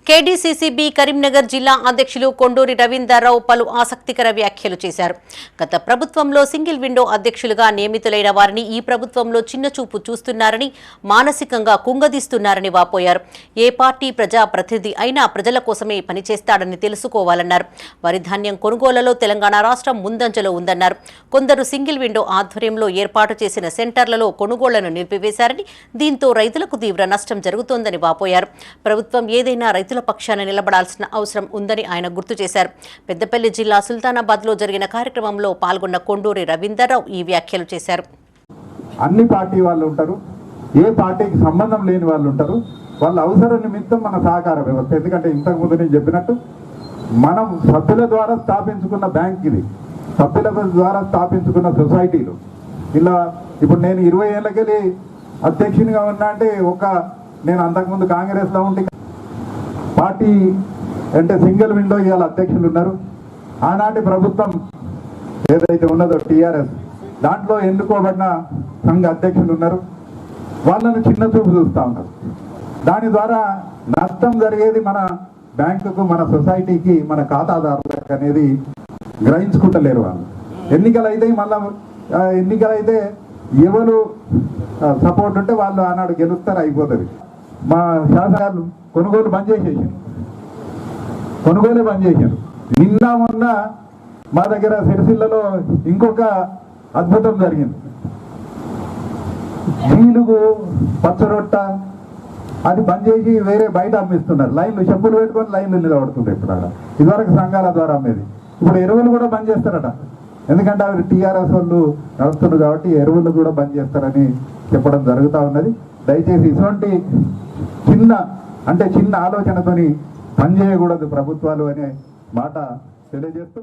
KDCCB Karimnagar జిల్లా అధ్యక్షులు కొండూరి రవీందర్రావు పలు ఆసక్తికర వ్యాఖ్యలు చేశారు. గత ప్రభుత్వంలో సింగిల్ విండో అధ్యక్షులుగా నియమితులైన వారిని ఈ ప్రభుత్వంలో చిన్నచూపు చూస్తున్నారని, మానసికంగా కుంగదీస్తున్నారని వాపోయారు. ఏ పార్టీ ప్రజాప్రతినిధి అయినా ప్రజల కోసమే పనిచేస్తాడని తెలుసుకోవాలన్నారు. వరి ధాన్యం కొనుగోలులో తెలంగాణ రాష్ట్రం ముందంజలో ఉందన్నారు. కొందరు సింగిల్ విండో ఆధ్వర్యంలో ఏర్పాటు చేసిన సెంటర్లలో కొనుగోళ్లను నిలిపివేశారని, దీంతో రైతులకు తీవ్ర నష్టం జరుగుతోందని వాపోయారు. ప్రభుత్వం ఏదైనా రైతుల పక్షాన నిలబడాల్సిన అవసరం ఉందని ఆయన గుర్తు చేశారు. పెద్దపల్లి జిల్లా సుల్తానాబాద్ లో జరిగిన కార్యక్రమంలో పాల్గొన్న కొండూరి రవీందర్రావు ఈ వ్యాఖ్యలు చేశారు. అన్ని పార్టీ వాళ్ళు ఉంటారు, ఏ పార్టీకి సంబంధం లేని వాళ్ళు ఉంటారు. వాళ్ళ అవసరం నిమిత్తం మన సహకార వ్యవస్థ, ఎందుకంటే ఇంతకుముందు నేను చెప్పినట్టు మనం సభ్యుల ద్వారా స్థాపించుకున్న బ్యాంక్ ఇది, సభ్యుల ద్వారా స్థాపించుకున్న సొసైటీలు. ఇలా ఇప్పుడు నేను 20 ఏళ్ళకెళ్ళి అధ్యక్షునిగా ఉన్నా అంటే నేను అంతకుముందు కాంగ్రెస్లో ఉంటే పార్టీ అంటే సింగిల్ విండో ఇవాళ అధ్యక్షులు ఉన్నారు. ఆనాటి ప్రభుత్వం ఏదైతే ఉన్నదో టీఆర్ఎస్, దాంట్లో ఎన్నుకోబడిన సంఘ అధ్యక్షులు ఉన్నారు. వాళ్ళను చిన్న చూపు చూస్తూ ఉన్నారు. దాని ద్వారా నష్టం జరిగేది మన బ్యాంకుకు, మన సొసైటీకి, మన ఖాతాదారులకు అనేది గ్రహించుకుంటలేరు వాళ్ళు. ఎన్నికలైతే ఎవరు సపోర్ట్ ఉంటే వాళ్ళు ఆనాడు గెలుస్తారు, అయిపోతుంది. మా శాసనాలు కొనుగోలు బంద్ చేసేసారు. నిన్న మొన్న మా దగ్గర సిరిసిల్లలో ఇంకొక అద్భుతం జరిగింది. జీలుగు, పచ్చరొట్ట అది బంద్ చేసి వేరే బయట అమ్మిస్తున్నారు. లైన్లు చెప్పులు పెట్టుకొని లైన్లు నిలబడుతుంది. ఇప్పుడు ఇదివరకు సంఘాల ద్వారా అమ్మేది, ఇప్పుడు ఎరువులు కూడా బంద్ చేస్తారట. ఎందుకంటే అవి టీఆర్ఎస్ వాళ్ళు నడుస్తున్నారు కాబట్టి ఎరువులు కూడా బంద్ చేస్తారని చెప్పడం జరుగుతూ ఉన్నది. దయచేసి ఇటువంటి చిన్న ఆలోచనతోని పనిచేయకూడదు ప్రభుత్వాలు అనే మాట తెలియజేస్తూ